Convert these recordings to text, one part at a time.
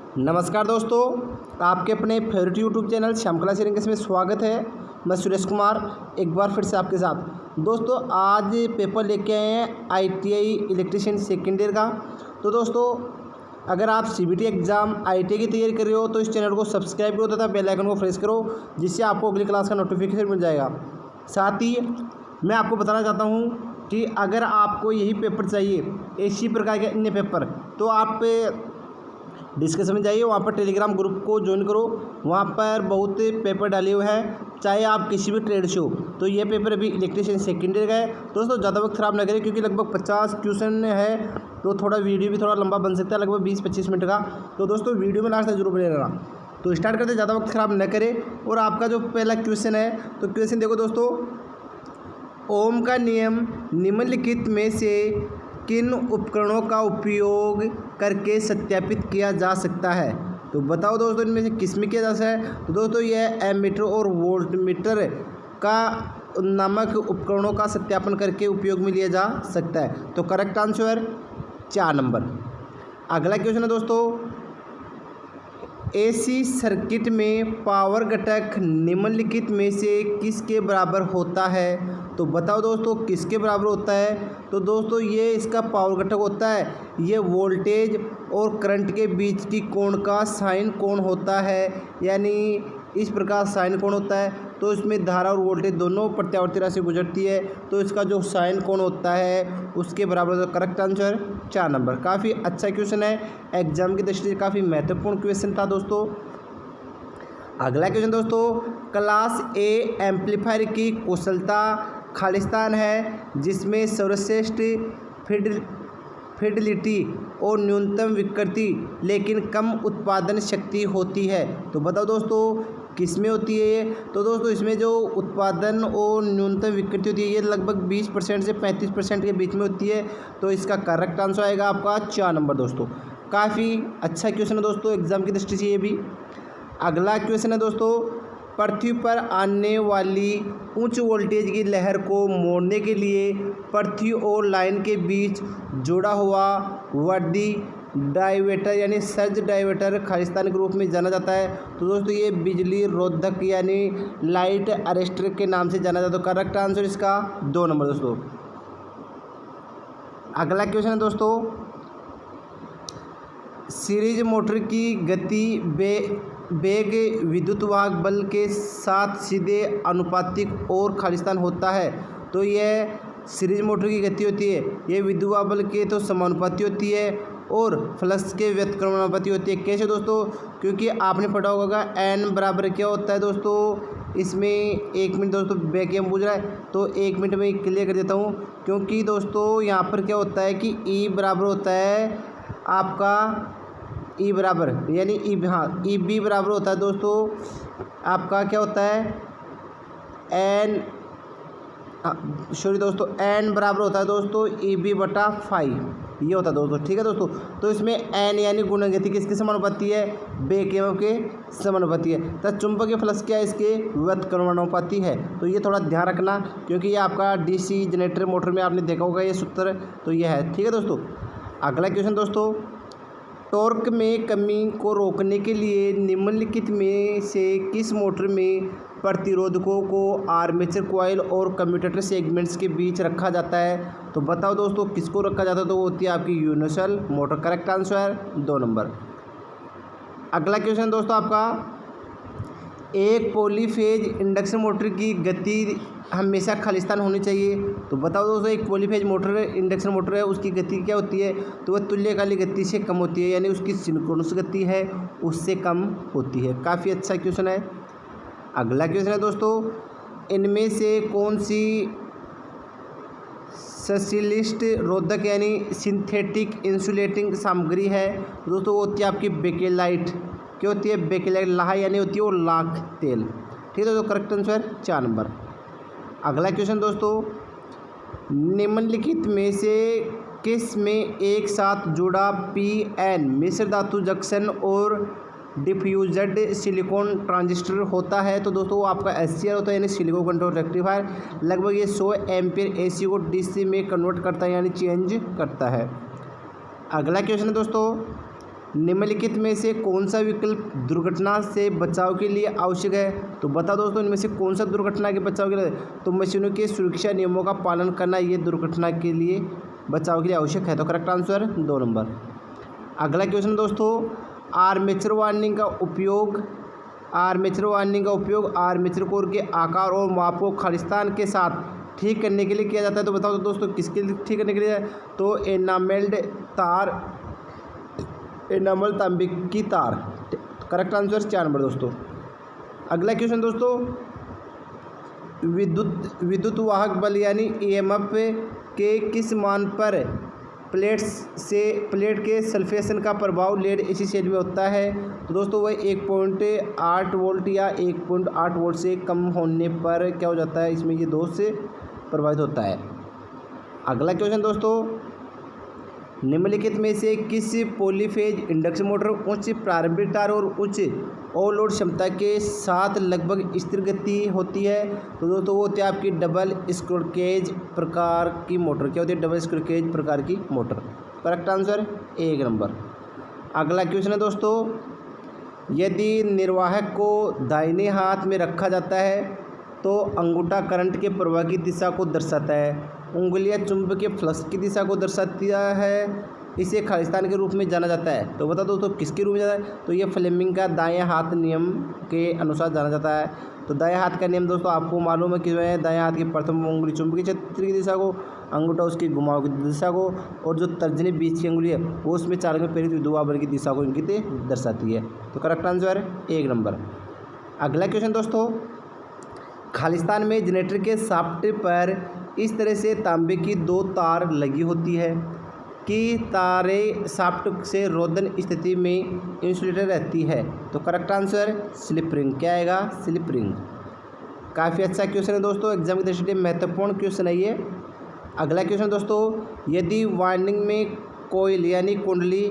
नमस्कार दोस्तों, आपके अपने favourite YouTube channel Shyam class English में स्वागत है। मैं सुरेश कुमार एक बार फिर से आपके साथ। दोस्तों आज पेपर लेके आए हैं आईटीआई इलेक्ट्रीशियन सेकेंड ईयर का। तो दोस्तों अगर आप सीबीटी एग्ज़ाम आईटीआई की तैयारी कर रहे हो तो इस चैनल को सब्सक्राइब करो तथा बेल आइकन को प्रेस करो, जिससे आपको अगली क्लास का नोटिफिकेशन मिल जाएगा। साथ ही मैं आपको बताना चाहता हूँ कि अगर आपको यही पेपर चाहिए, इसी प्रकार के अन्य पेपर, तो आप डिस्कशन में जाइए, वहाँ पर टेलीग्राम ग्रुप को ज्वाइन करो। वहाँ पर बहुत पेपर डाले हुए हैं, चाहे आप किसी भी ट्रेड से हो। तो ये पेपर अभी इलेक्ट्रीशियन सेकेंड ईयर का है। दोस्तों ज़्यादा वक्त ख़राब ना करें, क्योंकि लगभग 50 क्वेश्चन है, तो थोड़ा वीडियो भी थोड़ा लंबा बन सकता है, लगभग 20-25 मिनट का। तो दोस्तों वीडियो में लास्ट तक जरूर बने रहना। तो स्टार्ट करते, ज़्यादा वक्त ख़राब न करें। और आपका जो पहला क्वेश्चन है, तो क्वेश्चन देखो दोस्तों, ओम का नियम निम्नलिखित में से किन उपकरणों का उपयोग करके सत्यापित किया जा सकता है? तो बताओ दोस्तों इनमें से किस में किया जा सकता है? तो दोस्तों यह एमीटर और वोल्टमीटर का नामक उपकरणों का सत्यापन करके उपयोग में लिया जा सकता है। तो करेक्ट आंसर 4 नंबर। अगला क्वेश्चन है दोस्तों, एसी सर्किट में पावर घटक निम्नलिखित में से किसके बराबर होता है? तो बताओ दोस्तों किसके बराबर होता है? तो दोस्तों ये इसका पावर घटक होता है, ये वोल्टेज और करंट के बीच की कोण का साइन कोण होता है, यानी इस प्रकार साइन कोण होता है। तो इसमें धारा और वोल्टेज दोनों प्रत्यावर्ती राशि गुजरती है, तो इसका जो साइन कोण होता है उसके बराबर। तो करेक्ट आंसर 4 नंबर। काफ़ी अच्छा क्वेश्चन है, एग्जाम की दृष्टि से काफ़ी महत्वपूर्ण क्वेश्चन था दोस्तों। अगला क्वेश्चन दोस्तों, क्लास ए एम्पलीफायर की कुशलता खालिस्तान है, जिसमें सर्वश्रेष्ठ फिडलिटी और न्यूनतम विकृति लेकिन कम उत्पादन शक्ति होती है। तो बताओ दोस्तों किस में होती है ये? तो दोस्तों इसमें जो उत्पादन और न्यूनतम विकृति होती है, ये लगभग 20% से 35% के बीच में होती है। तो इसका करेक्ट आंसर आएगा आपका 4 नंबर दोस्तों। काफ़ी अच्छा क्वेश्चन है दोस्तों एग्जाम की दृष्टि से ये भी। अगला क्वेश्चन है दोस्तों, पृथ्वी पर आने वाली उच्च वोल्टेज की लहर को मोड़ने के लिए पृथ्वी और लाइन के बीच जुड़ा हुआ वर्दी डाइवर्टर यानी सर्ज डाइवर्टर खालिस्तान के रूप में जाना जाता है। तो दोस्तों ये बिजली रोधक यानी लाइट अरेस्टर के नाम से जाना जाता है। तो करेक्ट आंसर इसका 2 नंबर दोस्तों। अगला क्वेश्चन है दोस्तों, सीरीज मोटर की गति वेग विद्युत वाहक बल के साथ सीधे अनुपातिक और खालिस्तान होता है। तो यह सीरीज मोटर की गति होती है, ये विद्युत वाहक बल के तो समानुपाती होती है और फ्लक्स के व्युत्क्रमानुपाती होती है। कैसे दोस्तों? क्योंकि आपने पढ़ा होगा एन बराबर क्या होता है दोस्तों। इसमें 1 मिनट दोस्तों बैक पूछ रहा है, तो 1 मिनट में क्लियर कर देता हूँ। क्योंकि दोस्तों यहाँ पर क्या होता है कि ई बराबर होता है आपका ई बराबर, यानी ई बी बराबर होता है दोस्तों आपका क्या होता है एन, सॉरी दोस्तों एन बराबर होता है दोस्तों ई बी बटा 5, ये होता है दोस्तों। ठीक है दोस्तों, तो इसमें एन यानी गुणगति किसके समानुपाती है? बेक एवं के समानुपाती है। तो चुंबकीय फ्लक्स क्या है? इसके व्युत्क्रमानुपाती है। तो ये थोड़ा ध्यान रखना, क्योंकि ये आपका डीसी जनरेटर मोटर में आपने देखा होगा ये सूत्र, तो ये है। ठीक है दोस्तों। अगला क्वेश्चन दोस्तों, टॉर्क में कमी को रोकने के लिए निम्नलिखित में से किस मोटर में प्रतिरोधकों को आर्मेचर कॉइल और कम्यूटेटर सेगमेंट्स के बीच रखा जाता है? तो बताओ दोस्तों किसको रखा जाता है? तो वो होती है आपकी universal motor. Correct answer 2 number. अगला क्वेश्चन दोस्तों आपका, एक पॉलीफेज इंडक्शन मोटर की गति हमेशा खालिस्तान होनी चाहिए। तो बताओ दोस्तों एक पॉलीफेज मोटर इंडक्शन मोटर है, उसकी गति क्या होती है? तो वह तुल्यकालिक गति से कम होती है, यानी उसकी सिंक्रोनस गति है उससे कम होती है। काफ़ी अच्छा क्वेश्चन है। अगला क्वेश्चन है दोस्तों, इनमें से कौन सी ससिलिस्ट रोधक यानी सिंथेटिक इंसुलेटिंग सामग्री है? दोस्तों वो होती है आपकी बेकेलाइट। क्या होती है? बेकेलाइट। लाह यानी होती है वो लाख तेल। ठीक है, तो करेक्ट आंसर 4 नंबर। अगला क्वेश्चन दोस्तों, निम्नलिखित में से किस में एक साथ जुड़ा पीएन मिश्र धातु जंक्शन और डिफ्यूज्ड सिलिकॉन ट्रांजिस्टर होता है? तो दोस्तों वो आपका एससीआर होता है, यानी सिलिकॉन कंट्रोल रेक्टिफायर। लगभग ये 100 एम्पीयर एसी को डीसी में कन्वर्ट करता है, यानी चेंज करता है। अगला क्वेश्चन है दोस्तों, निम्नलिखित में से कौन सा विकल्प दुर्घटना से बचाव के लिए आवश्यक है? तो बता दोस्तों, इनमें से कौन सा दुर्घटना के बचाव के लिए? तो मशीनों के सुरक्षा नियमों का पालन करना ये दुर्घटना के लिए बचाव के लिए आवश्यक है। तो करेक्ट आंसर 2 नंबर। अगला क्वेश्चन दोस्तों, आर्मेचर वार्निंग का उपयोग आर्मेचर कोर के आकार और माप को खालिस्तान के साथ ठीक करने के लिए किया जाता है। तो बताओ दोस्तों, किसके लिए ठीक करने के लिए? तो एनामल तांबे की तार। करेक्ट आंसर 4 नंबर दोस्तों। अगला क्वेश्चन दोस्तों, विद्युत वाहक बल यानी ईएमएफ के किस मान पर प्लेट के सल्फेशन का प्रभाव लेड एसी सेल में होता है? तो दोस्तों वह 1.8 वोल्ट या 1.8 वोल्ट से कम होने पर क्या हो जाता है, इसमें ये दोष से प्रभावित होता है। अगला क्वेश्चन दोस्तों, निम्नलिखित में से किस पॉलीफेज इंडक्शन मोटर उच्च प्रारंभिक टार और उच्च ओवरलोड क्षमता के साथ लगभग स्थिर गति होती है? तो दोस्तों वो होती है आपकी डबल स्क्रू केज प्रकार की मोटर। क्या होती है? डबल स्क्रू केज प्रकार की मोटर। Correct answer 1 number. अगला क्वेश्चन है दोस्तों, यदि निर्वाहक को दाहिने हाथ में रखा जाता है तो अंगूठा करंट के प्रवाह की दिशा को दर्शाता है, उंगलियां चुंबकीय फ्लक्स की दिशा को दर्शाती है, इसे खालिस्तान के रूप में जाना जाता है। तो बता दोस्तों किसके रूप में जाता है? तो ये फ्लेमिंग का दाएं हाथ नियम के अनुसार जाना जाता है। तो दाएं हाथ का नियम दोस्तों आपको मालूम है कि जो है दाएं हाथ की प्रथम उंगली चुंबकीय क्षेत्र की दिशा को, अंगूठा उसकी घुमाव की दिशा को, और जो तर्जनी बीच की उंगली है वो उसमें चालक में प्रेरित विद्युत बल की दिशा को इंगित दर्शाती है। तो करेक्ट आंसर 1 नंबर। अगला क्वेश्चन दोस्तों, खालिस्तान में जनरेटर के शाफ्ट पर इस तरह से तांबे की 2 तार लगी होती है कि तारें शाफ्ट से रोधन स्थिति में इंसुलेटेड रहती है। तो करेक्ट आंसर स्लिप रिंग। क्या आएगा? Slip ring. काफ़ी अच्छा क्वेश्चन है दोस्तों, एग्जाम की दृष्टि से महत्वपूर्ण क्वेश्चन है ये। अगला क्वेश्चन दोस्तों, यदि वाइंडिंग में कोयल यानी कुंडली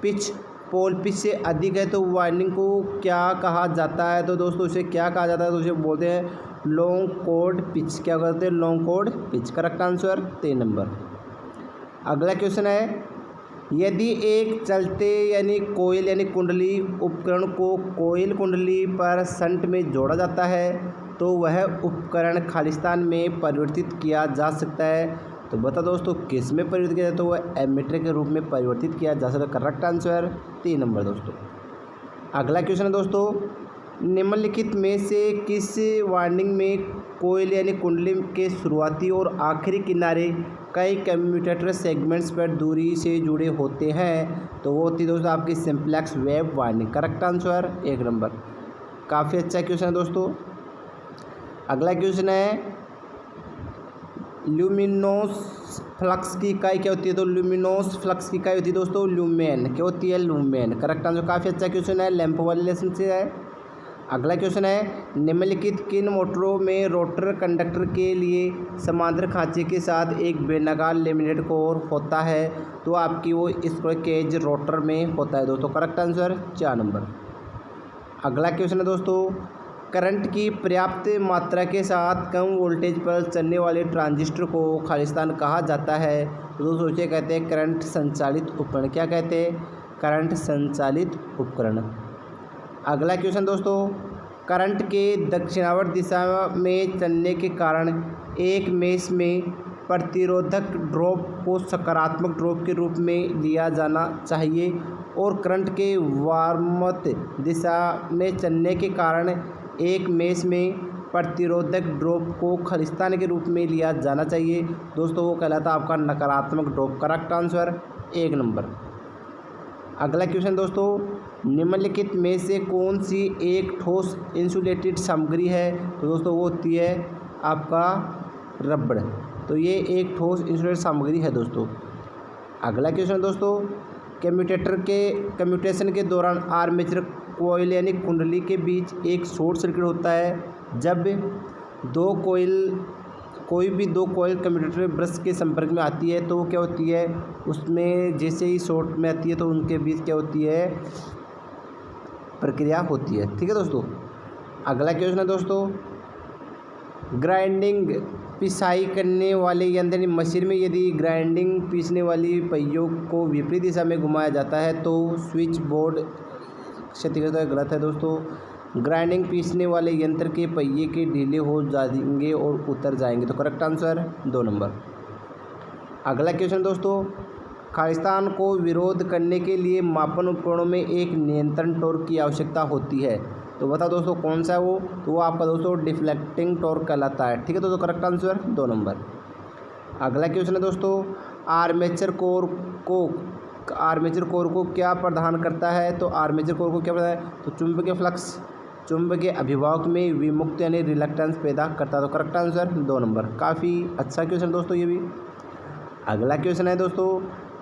पिच पोल पिच से अधिक है तो वाइंडिंग को क्या कहा जाता है? तो दोस्तों उसे क्या कहा जाता है? तो उसे बोलते हैं लॉन्ग कोड पिच। क्या करते हैं? Long code pitch. Correct answer 3 number. अगला क्वेश्चन है, यदि एक चलते यानी कोयल यानी कुंडली उपकरण को कोयल कुंडली पर शंट में जोड़ा जाता है तो वह उपकरण खालिस्तान में परिवर्तित किया जा सकता है। तो बता दोस्तों किस में परिवर्तित किया जाए? तो वह एमीटर के रूप में परिवर्तित किया जा सकता है। करेक्ट आंसर 3 नंबर दोस्तों। अगला क्वेश्चन है दोस्तों, निम्नलिखित में से किस वाइंडिंग में कोयल यानी कुंडली के शुरुआती और आखिरी किनारे कई कम्यूटेटर सेगमेंट्स पर दूरी से जुड़े होते हैं? तो वो होती है दोस्तों आपकी simplex wave winding. Correct answer 1 number. काफ़ी अच्छा क्वेश्चन है दोस्तों। अगला क्वेश्चन है, ल्यूमिनोस फ्लक्स की इकाई क्या होती है? तो ल्यूमिनोस फ्लक्स की इकाई होती है दोस्तों ल्यूमेन। क्या होती है? ल्यूमेन। Correct answer. काफ़ी अच्छा क्वेश्चन है, लैंप वाले लेसन से है। अगला क्वेश्चन है, निम्नलिखित किन मोटरों में रोटर कंडक्टर के लिए समांतर खांचे के साथ एक बेनकाब लेमिनेट कोर होता है? तो आपकी वो स्क्रू केज रोटर में होता है दोस्तों। Correct answer 4 number. अगला क्वेश्चन है दोस्तों, करंट की पर्याप्त मात्रा के साथ कम वोल्टेज पर चलने वाले ट्रांजिस्टर को खालिस्तान कहा जाता है? तो दोस्तों उसे कहते हैं करंट संचालित उपकरण। क्या कहते हैं? करंट संचालित उपकरण। अगला क्वेश्चन दोस्तों, करंट के दक्षिणावर्त दिशा में चलने के कारण एक मेष में प्रतिरोधक ड्रॉप को सकारात्मक ड्रॉप के रूप में लिया जाना चाहिए और करंट के वामावर्त दिशा में चलने के कारण एक मेष में प्रतिरोधक ड्रॉप को खालिस्तान के रूप में लिया जाना चाहिए। दोस्तों वो कहलाता है आपका नकारात्मक ड्रॉप। Correct answer 1 number. अगला क्वेश्चन दोस्तों, निम्नलिखित में से कौन सी एक ठोस इंसुलेटेड सामग्री है? तो दोस्तों वो होती है आपका रबड़। तो ये एक ठोस इंसुलेटेड सामग्री है दोस्तों। अगला क्वेश्चन दोस्तों, कम्यूटेशन के दौरान आर्मेचर कोयल यानी कुंडली के बीच एक शॉर्ट सर्किट होता है जब कोई भी दो कोयल कम्यूटेटर ब्रश के संपर्क में आती है तो क्या होती है, उसमें जैसे ही शॉर्ट में आती है तो उनके बीच क्या होती है, प्रक्रिया होती है। ठीक है दोस्तों। अगला क्वेश्चन है दोस्तों, ग्राइंडिंग पिसाई करने वाले यंत्र यानी मशीन में यदि ग्राइंडिंग पीसने वाली पहियों को विपरीत दिशा में घुमाया जाता है तो स्विच बोर्ड क्षतिग्रस्त है। गलत है दोस्तों। ग्राइंडिंग पीसने वाले यंत्र के पहिए के ढीले हो जाएंगे और उतर जाएंगे। तो करेक्ट आंसर 2 नंबर। अगला क्वेश्चन दोस्तों, खालिस्तान को विरोध करने के लिए मापन उपकरणों में एक नियंत्रण टॉर्क की आवश्यकता होती है। तो बताओ दोस्तों कौन सा है वो। तो वो आपका दोस्तों डिफ्लेक्टिंग टॉर्क कहलाता है। ठीक है दोस्तों, करेक्ट आंसर 2 नंबर। अगला क्वेश्चन है दोस्तों, आर्मेचर कोर को क्या प्रदान करता है। तो आर्मेचर कोर को क्या प्रदान है, तो चुंबकीय फ्लक्स, चुंबकीय अभिभावक में विमुक्त यानी रिलक्टेंस पैदा करता है। तो करेक्ट आंसर 2 नंबर। काफ़ी अच्छा क्वेश्चन दोस्तों ये भी। अगला क्वेश्चन है दोस्तों,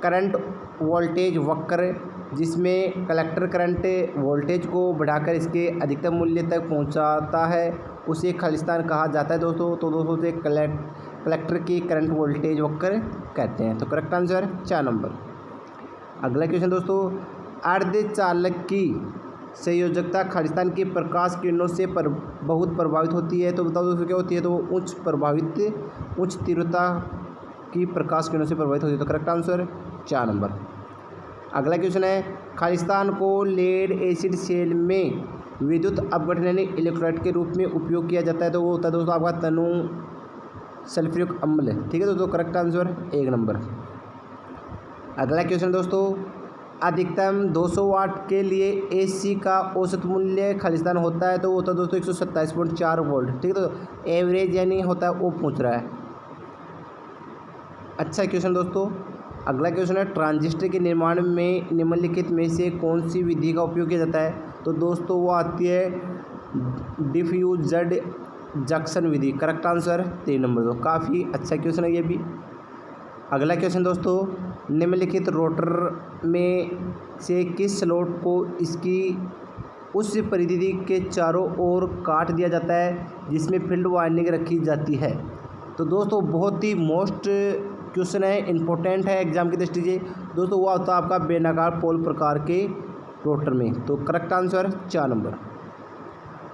करंट वोल्टेज वक्र जिसमें कलेक्टर करंट वोल्टेज को बढ़ाकर इसके अधिकतम मूल्य तक पहुंचाता है उसे खालिस्तान कहा जाता है दोस्तों। तो दोस्तों से कलेक्टर की करंट वोल्टेज वक्र कहते हैं। तो करेक्ट आंसर 4 नंबर। अगला क्वेश्चन दोस्तों, अर्धचालक की संयोजकता खालिस्तान की प्रकाश किरणों से बहुत प्रभावित होती है। तो बताओ दोस्तों क्या होती है, तो उच्च तीव्रता की प्रकाश किरणों से प्रभावित होती है। तो करेक्ट आंसर 4 नंबर। अगला क्वेश्चन है, खालिस्तान को लेड एसिड सेल में विद्युत अपघटन यानी इलेक्ट्रोलाइट के रूप में उपयोग किया जाता है। तो वो होता है दोस्तों आपका तनु सल्फ्यूरिक अम्ल। ठीक है दोस्तों, करेक्ट आंसर 1 नंबर। अगला क्वेश्चन दोस्तों, अधिकतम 200 वाट के लिए एसी का औसत मूल्य खालिस्तान होता है। तो वो होता है दोस्तों 127.4 वोल्ट। ठीक है, तो एवरेज यानी होता है वो पूछ रहा है। अच्छा क्वेश्चन दोस्तों। अगला क्वेश्चन है, ट्रांजिस्टर के निर्माण में निम्नलिखित में से कौन सी विधि का उपयोग किया जाता है। तो दोस्तों वो आती है डिफ्यूज्ड जंक्शन विधि। करेक्ट आंसर 3 नंबर। तो काफ़ी अच्छा क्वेश्चन है ये भी। अगला क्वेश्चन दोस्तों, निम्नलिखित रोटर में से किस स्लॉट को इसकी उस परिधि के चारों ओर काट दिया जाता है जिसमें फील्ड वाइंडिंग रखी जाती है। तो दोस्तों बहुत ही मोस्ट क्वेश्चन है, इंपॉर्टेंट है एग्जाम की दृष्टि से दोस्तों। वो होता है आपका बेनकाब पोल प्रकार के रोटर में। तो करेक्ट आंसर 4 नंबर।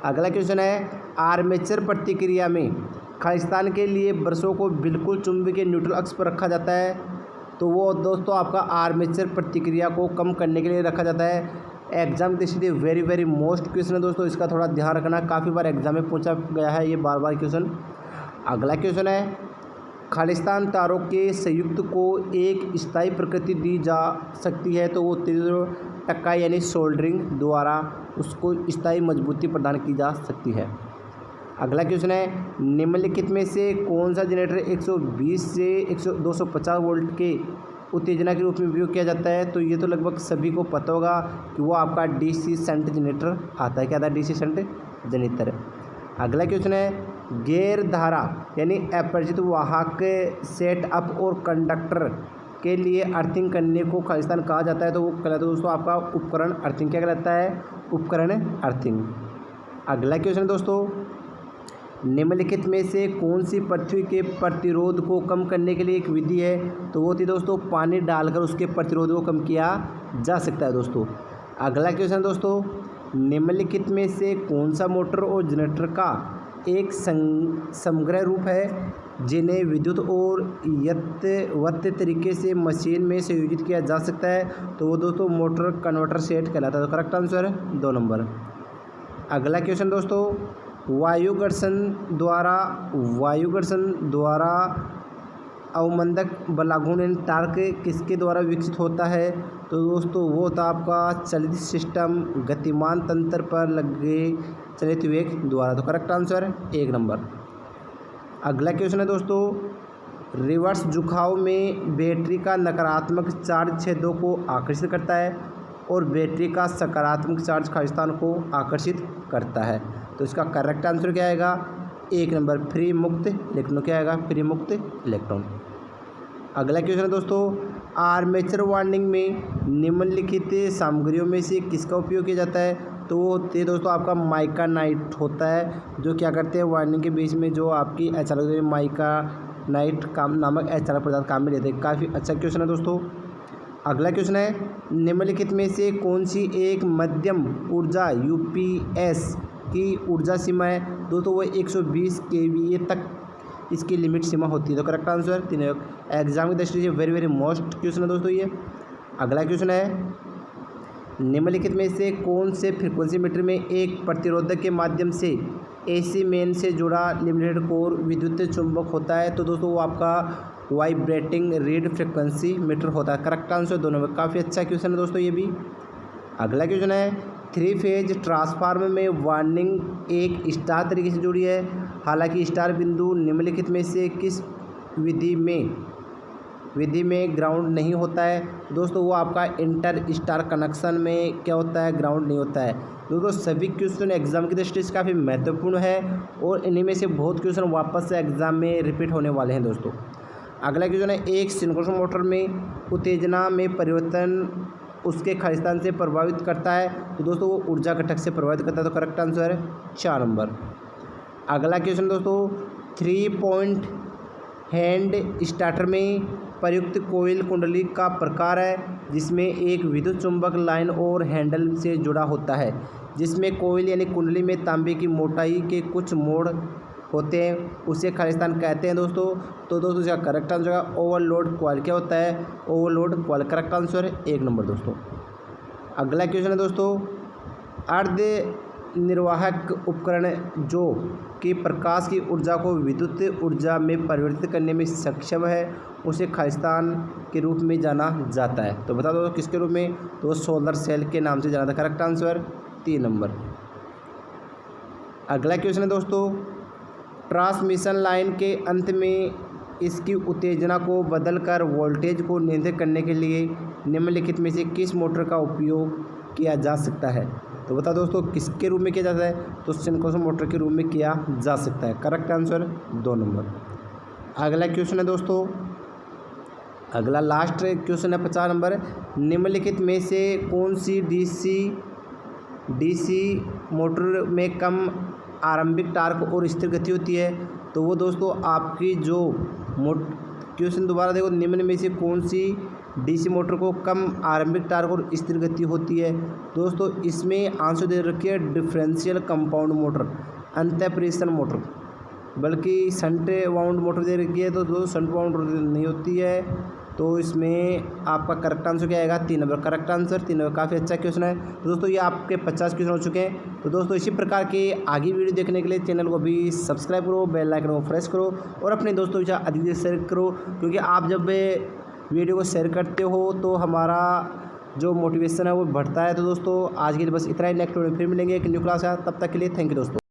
अगला क्वेश्चन है, आर्मेचर प्रतिक्रिया में खालिस्तान के लिए ब्रशों को बिल्कुल चुंबकीय न्यूट्रल अक्ष पर रखा जाता है। तो वो दोस्तों आपका आर्मेचर प्रतिक्रिया को कम करने के लिए रखा जाता है। एग्जाम की दृष्टि से वेरी मोस्ट क्वेश्चन है दोस्तों, इसका थोड़ा ध्यान रखना। काफ़ी बार एग्जाम में पूछा गया है ये बार क्वेश्चन। अगला क्वेश्चन है, खालिस्तान तारों के संयुक्त को एक स्थायी प्रकृति दी जा सकती है। तो वो टक्काई यानी सोल्डरिंग द्वारा उसको स्थायी मजबूती प्रदान की जा सकती है। अगला क्वेश्चन है, निम्नलिखित में से कौन सा जनरेटर 120 से 250 वोल्ट के उत्तेजना के रूप में उपयोग किया जाता है। तो ये तो लगभग सभी को पता होगा कि वो आपका डीसी शंट जनरेटर आता है। क्या आता है, डीसी शंट जनरेटर। अगला क्वेश्चन है, गैर धारा यानी अपरिचित वाहक सेटअप और कंडक्टर के लिए अर्थिंग करने को खालिस्तान कहा जाता है। तो वो कहलाता है दोस्तों आपका उपकरण अर्थिंग। क्या कहलाता है, उपकरण अर्थिंग। अगला क्वेश्चन दोस्तों, निम्नलिखित में से कौन सी पृथ्वी के प्रतिरोध को कम करने के लिए एक विधि है। तो वो थी दोस्तों पानी डालकर उसके प्रतिरोध को कम किया जा सकता है दोस्तों। अगला क्वेश्चन दोस्तों, निम्नलिखित में से कौन सा मोटर और जनरेटर का एक समग्र रूप है जिन्हें विद्युत और यथावत तरीके से मशीन में संयोजित किया जा सकता है। तो वो दोस्तों मोटर कन्वर्टर सेट कहलाता है। तो करेक्ट आंसर 2 नंबर। अगला क्वेश्चन दोस्तों, वायुघर्षण द्वारा अवमंदक बलागुण टार्क किसके द्वारा विकसित होता है। तो दोस्तों वो होता है आपका चलित सिस्टम गतिमान तंत्र पर लगे चलित वेग द्वारा। तो करेक्ट आंसर 1 नंबर। अगला क्वेश्चन है दोस्तों, रिवर्स झुकाव में बैटरी का नकारात्मक चार्ज छेदों को आकर्षित करता है और बैटरी का सकारात्मक चार्ज खालिस्तान को आकर्षित करता है। तो इसका करेक्ट आंसर क्या आएगा, 1 नंबर फ्री मुक्त इलेक्ट्रॉन। क्या आएगा, फ्री मुक्त इलेक्ट्रॉन। अगला क्वेश्चन है दोस्तों, आर्मेचर वाइंडिंग में निम्नलिखित सामग्रियों में से किसका उपयोग किया जाता है। तो वो होते हैं दोस्तों आपका माइका नाइट होता है, जो क्या करते हैं वाइंडिंग के बीच में जो आपकी अचालक माइका नाइट काम नामक अचालक पदार्थ काम में लेते हैं। काफ़ी अच्छा क्वेश्चन है दोस्तों। अगला क्वेश्चन है, निम्नलिखित में से कौन सी एक मध्यम ऊर्जा यूपीएस की ऊर्जा सीमा है दोस्तों वो 120 kVA तक इसकी लिमिट सीमा होती है। तो करेक्ट आंसर 3 एग्जाम की दृष्टि से वेरी वेरी मोस्ट क्वेश्चन है दोस्तों ये। अगला क्वेश्चन है, निम्नलिखित में से कौन से फ्रीक्वेंसी मीटर में एक प्रतिरोधक के माध्यम से एसी मेन से जुड़ा लिमिटेड कोर विद्युत चुंबक होता है? तो दोस्तों वो आपका वाइब्रेटिंग रीड फ्रिक्वेंसी मीटर होता है। करेक्ट आंसर दोनों में। काफ़ी अच्छा क्वेश्चन है दोस्तों ये भी। अगला क्वेश्चन है, 3 फेज ट्रांसफार्मर में वार्निंग एक स्टार तरीके से जुड़ी है, हालांकि स्टार बिंदु निम्नलिखित में से किस विधि में ग्राउंड नहीं होता है? दोस्तों वो आपका इंटर स्टार कनेक्शन में क्या होता है, ग्राउंड नहीं होता है। दोस्तों सभी क्वेश्चन एग्जाम की दृष्टि से काफ़ी महत्वपूर्ण है और इन्हीं में से बहुत क्वेश्चन वापस से एग्जाम में रिपीट होने वाले हैं दोस्तों। अगला क्वेश्चन है, एक सिंक्रोनस मोटर में उत्तेजना में परिवर्तन उसके खालिस्तान से प्रभावित करता है? तो दोस्तों वो ऊर्जा घटक से प्रभावित करता है। तो करेक्ट आंसर है 4 नंबर। अगला क्वेश्चन दोस्तों, 3 पॉइंट हैंड स्टार्टर में प्रयुक्त कोयल कुंडली का प्रकार है जिसमें एक विद्युत चुंबक लाइन और हैंडल से जुड़ा होता है, जिसमें कोयल यानी कुंडली में तांबे की मोटाई के कुछ मोड़ होते हैं, उसे खालिस्तान कहते हैं दोस्तों। तो दोस्तों इसका करेक्ट आंसर है ओवरलोड कॉइल। क्या होता है, ओवरलोड कॉइल। करेक्ट आंसर है 1 नंबर दोस्तों। अगला क्वेश्चन है दोस्तों, अर्ध निर्वाहक उपकरण जो कि प्रकाश की ऊर्जा को विद्युत ऊर्जा में परिवर्तित करने में सक्षम है उसे खालिस्तान के रूप में जाना जाता है। तो बता दो किसके रूप में? तो सोलर सेल के नाम से जाना था। Correct answer 3 number. अगला क्वेश्चन है दोस्तों, ट्रांसमिशन लाइन के अंत में इसकी उत्तेजना को बदलकर वोल्टेज को नियंत्रित करने के लिए निम्नलिखित में से किस मोटर का उपयोग किया जा सकता है? तो बता दोस्तों किसके रूप में किया जाता है? तो सिंक्रोनस मोटर के रूप में किया जा सकता है। Correct answer 2 number. अगला क्वेश्चन है दोस्तों, अगला लास्ट क्वेश्चन है 50 नंबर, निम्नलिखित में से कौन सी डीसी मोटर में कम आरंभिक टार्क और स्थिर गति होती है? तो वो दोस्तों आपकी जो क्वेश्चन दोबारा देखो, निम्न में से कौन सी डीसी मोटर को कम आरंभिक टार्क और स्थिर गति होती है? दोस्तों इसमें आंसर दे रखी है डिफरेंशियल कंपाउंड मोटर, अंतः प्रेषण मोटर, बल्कि शंट वाउंड मोटर दे रखी है। तो दोस्तों शंट वाउंड नहीं होती है। तो इसमें आपका करेक्ट आंसर क्या आएगा? 3 नंबर। Correct answer 3 number. काफ़ी अच्छा क्वेश्चन है। तो दोस्तों ये आपके 50 क्वेश्चन हो चुके हैं। तो दोस्तों इसी प्रकार के आगे वीडियो देखने के लिए चैनल को भी सब्सक्राइब करो, बेल आइकन को प्रेस करो और अपने दोस्तों के साथ अधिक शेयर करो, क्योंकि आप जब वीडियो को शेयर करते हो तो हमारा जो मोटिवेशन है वो बढ़ता है। तो दोस्तों आज के लिए बस इतना ही। नेक्स्ट वीडियो फिर मिलेंगे एक न्यू क्लास है, तब तक के लिए थैंक यू दोस्तों।